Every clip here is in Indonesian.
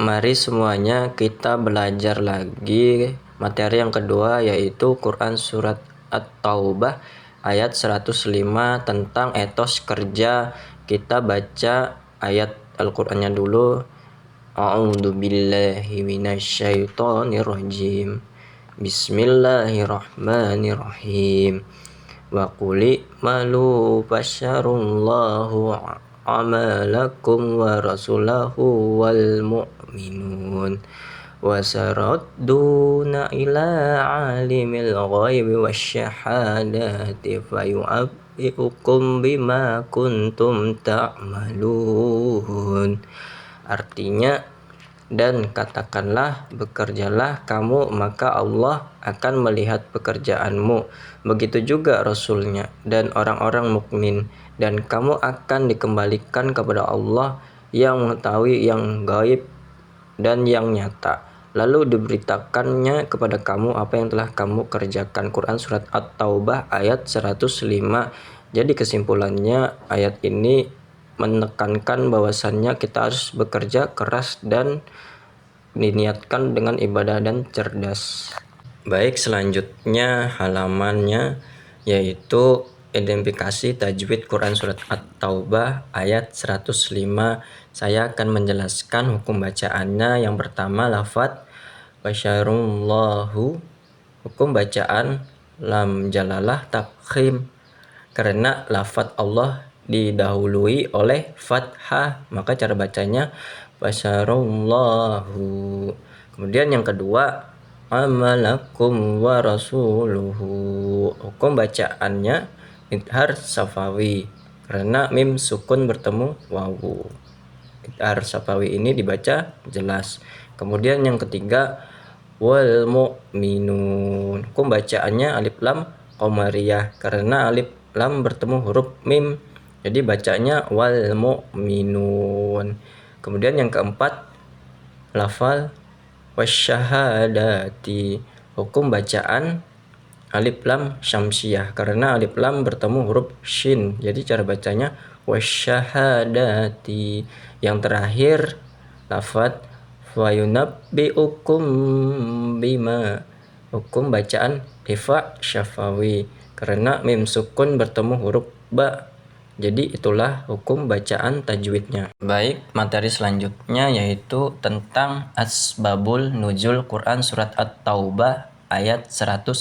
Mari semuanya kita belajar lagi materi yang kedua, yaitu Quran Surat At-Taubah ayat 105 tentang etos kerja. Kita baca ayat Al-Qur'annya dulu. A'udzu billahi minasyaitonir rajim. Bismillahirrahmanirrahim. Wa quli malu fasyarullahu amalakum wa rasulahu wal mu'minun wa saradduna ila alimil ghaibi wasyahadati fayu'abbi'ukum bima kuntum ta'malun. Artinya, dan katakanlah, bekerjalah kamu, maka Allah akan melihat pekerjaanmu. Begitu juga Rasulnya dan orang-orang mukmin, dan kamu akan dikembalikan kepada Allah yang mengetahui yang gaib dan yang nyata. Lalu diberitakannya kepada kamu apa yang telah kamu kerjakan. Quran Surat At-Taubah ayat 105. Jadi kesimpulannya, ayat ini menekankan bahwasannya kita harus bekerja keras dan diniatkan dengan ibadah dan cerdas. Baik, selanjutnya halamannya yaitu identifikasi tajwid Quran Surat At-Taubah ayat 105. Saya akan menjelaskan hukum bacaannya. Yang pertama, lafadz basyarullahu. Hukum bacaan lam jalalah takhim. Karena lafadz Allah didahului oleh fathah, maka cara bacanya basyarullahu. Kemudian yang kedua, amalakum wa rasuluhu. Hukum bacaannya idhar safawi, karena mim sukun bertemu wawu. Idhar safawi ini dibaca jelas. Kemudian yang ketiga, wal mu'minun. Hukum bacaannya alif lam qamariyah, karena alif lam bertemu huruf mim, jadi bacanya wal mu'minun. Kemudian yang keempat, lafal wasyahadati. Hukum bacaan alif lam syamsiyah, karena alif lam bertemu huruf shin, jadi cara bacanya wasyahadati. Yang terakhir, lafadz fayunabbi'ukum bima. Hukum bacaan ifa syafawi, karena mim sukun bertemu huruf ba. Jadi itulah hukum bacaan tajwidnya. Baik, materi selanjutnya yaitu tentang asbabul nuzul Quran Surat At-Taubah ayat 105.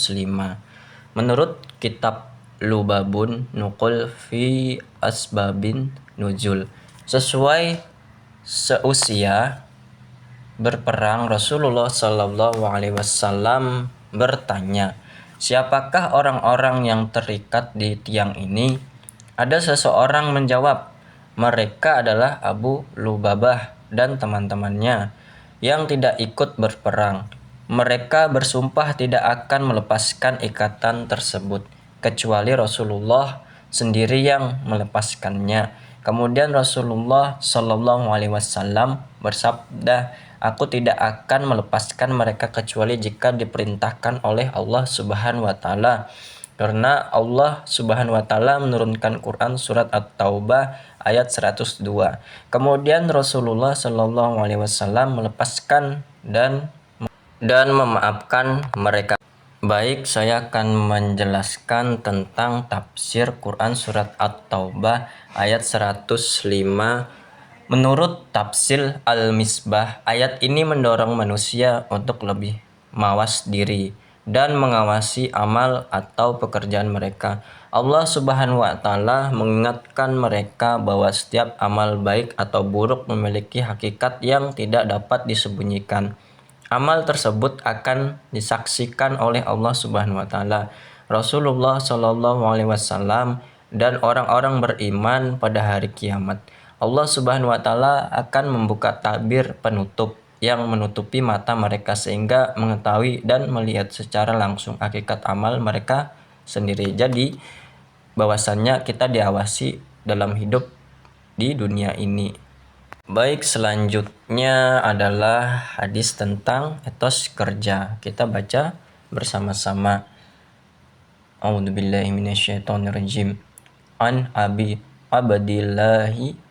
Menurut kitab Lubabun Nuqul fi Asbabin Nuzul, sesuai seusia berperang, Rasulullah Shallallahu Alaihi Wasallam bertanya, siapakah orang-orang yang terikat di tiang ini? Ada seseorang menjawab, mereka adalah Abu Lubabah dan teman-temannya yang tidak ikut berperang. Mereka bersumpah tidak akan melepaskan ikatan tersebut, kecuali Rasulullah sendiri yang melepaskannya. Kemudian Rasulullah Shallallahu Alaihi Wasallam bersabda, aku tidak akan melepaskan mereka kecuali jika diperintahkan oleh Allah Subhanahu wa Ta'ala. Karena Allah Subhanahu wa Ta'ala menurunkan Quran Surat At-Taubah ayat 102. Kemudian Rasulullah Shallallahu Alaihi Wasallam melepaskan dan memaafkan mereka. Baik, saya akan menjelaskan tentang tafsir Quran Surat At-Taubah ayat 105. Menurut tafsir Al-Misbah, ayat ini mendorong manusia untuk lebih mawas diri dan mengawasi amal atau pekerjaan mereka. Allah Subhanahu wa Ta'ala mengingatkan mereka bahwa setiap amal baik atau buruk memiliki hakikat yang tidak dapat disembunyikan. Amal tersebut akan disaksikan oleh Allah Subhanahu wa Ta'ala, Rasulullah Shallallahu Alaihi Wasallam, dan orang-orang beriman pada hari kiamat. Allah Subhanahu wa Ta'ala akan membuka tabir penutup yang menutupi mata mereka sehingga mengetahui dan melihat secara langsung hakikat amal mereka sendiri. Jadi bahwasannya kita diawasi dalam hidup di dunia ini. Baik, selanjutnya adalah hadis tentang etos kerja. Kita baca bersama-sama. A'udzubillahi minasyaitonirrajim. An Abi Abdillahi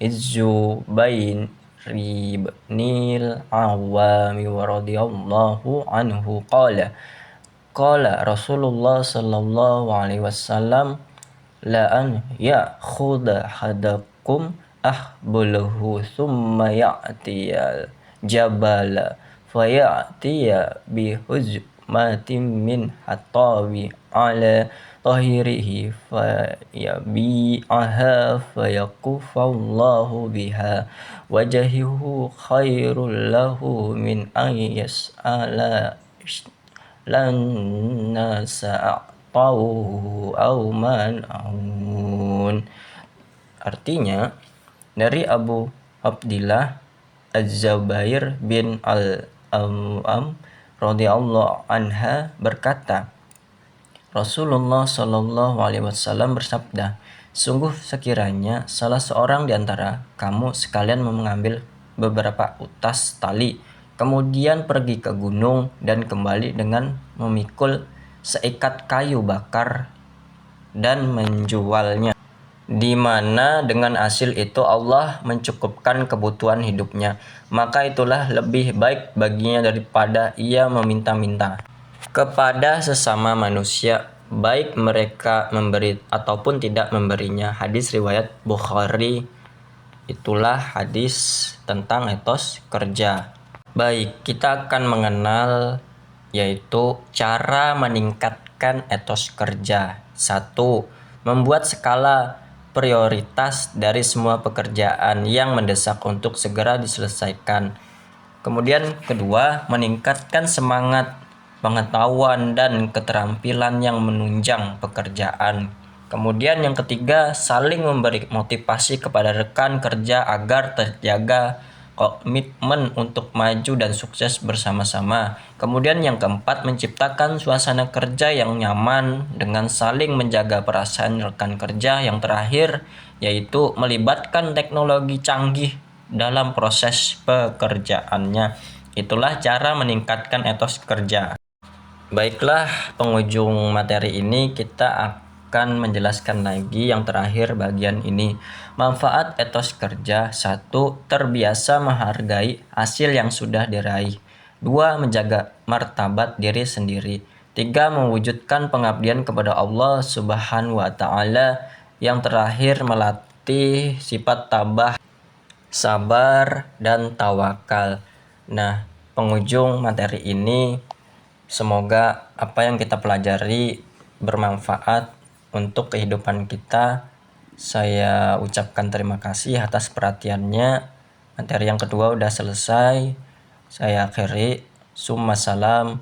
Izzubain ibnil Awwam radhiyallahu anhu qala Rasulullah sallallahu alaihi wasallam la an ya'khudha hadakum ahbuluhu thumma ya'tiyal jabala faya'tiya bihuzmatin min hatabi ala tahirihi fayabi'aha fayakufallahu biha wajahihu khairul lahu min an yas'ala lan nasa a'tauhu aw man'un. Artinya dari Abu Abdillah Az-Zubair bin Al-Awwam radhiyallahu anha berkata, Rasulullah Shallallahu alaihi wasallam bersabda, sungguh sekiranya salah seorang di antara kamu sekalian mengambil beberapa utas tali, kemudian pergi ke gunung dan kembali dengan memikul seikat kayu bakar dan menjualnya, di mana dengan hasil itu Allah mencukupkan kebutuhan hidupnya, maka itulah lebih baik baginya daripada ia meminta-minta kepada sesama manusia, baik mereka memberi ataupun tidak memberinya. Hadis riwayat Bukhari. Itulah hadis tentang etos kerja. Baik, kita akan mengenal yaitu cara meningkatkan etos kerja. 1. Membuat skala prioritas dari semua pekerjaan yang mendesak untuk segera diselesaikan. Kemudian kedua, meningkatkan semangat pengetahuan dan keterampilan yang menunjang pekerjaan. Kemudian yang ketiga, saling memberi motivasi kepada rekan kerja agar terjaga komitmen untuk maju dan sukses bersama-sama. Kemudian yang keempat, menciptakan suasana kerja yang nyaman dengan saling menjaga perasaan rekan kerja. Yang terakhir, yaitu melibatkan teknologi canggih dalam proses pekerjaannya. Itulah cara meningkatkan etos kerja. Baiklah, penghujung materi ini kita akan menjelaskan lagi yang terakhir bagian ini. Manfaat etos kerja. 1. Terbiasa menghargai hasil yang sudah diraih. 2. Menjaga martabat diri sendiri. 3. Mewujudkan pengabdian kepada Allah Subhanahu wa Ta'ala. Yang terakhir, melatih sifat tabah, sabar, dan tawakal. Nah, penghujung materi ini, semoga apa yang kita pelajari bermanfaat untuk kehidupan kita. Saya ucapkan terima kasih atas perhatiannya. Materi yang kedua udah selesai. Saya akhiri. Summasalam.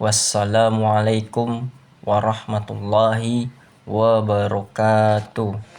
Wassalamualaikum warahmatullahi wabarakatuh.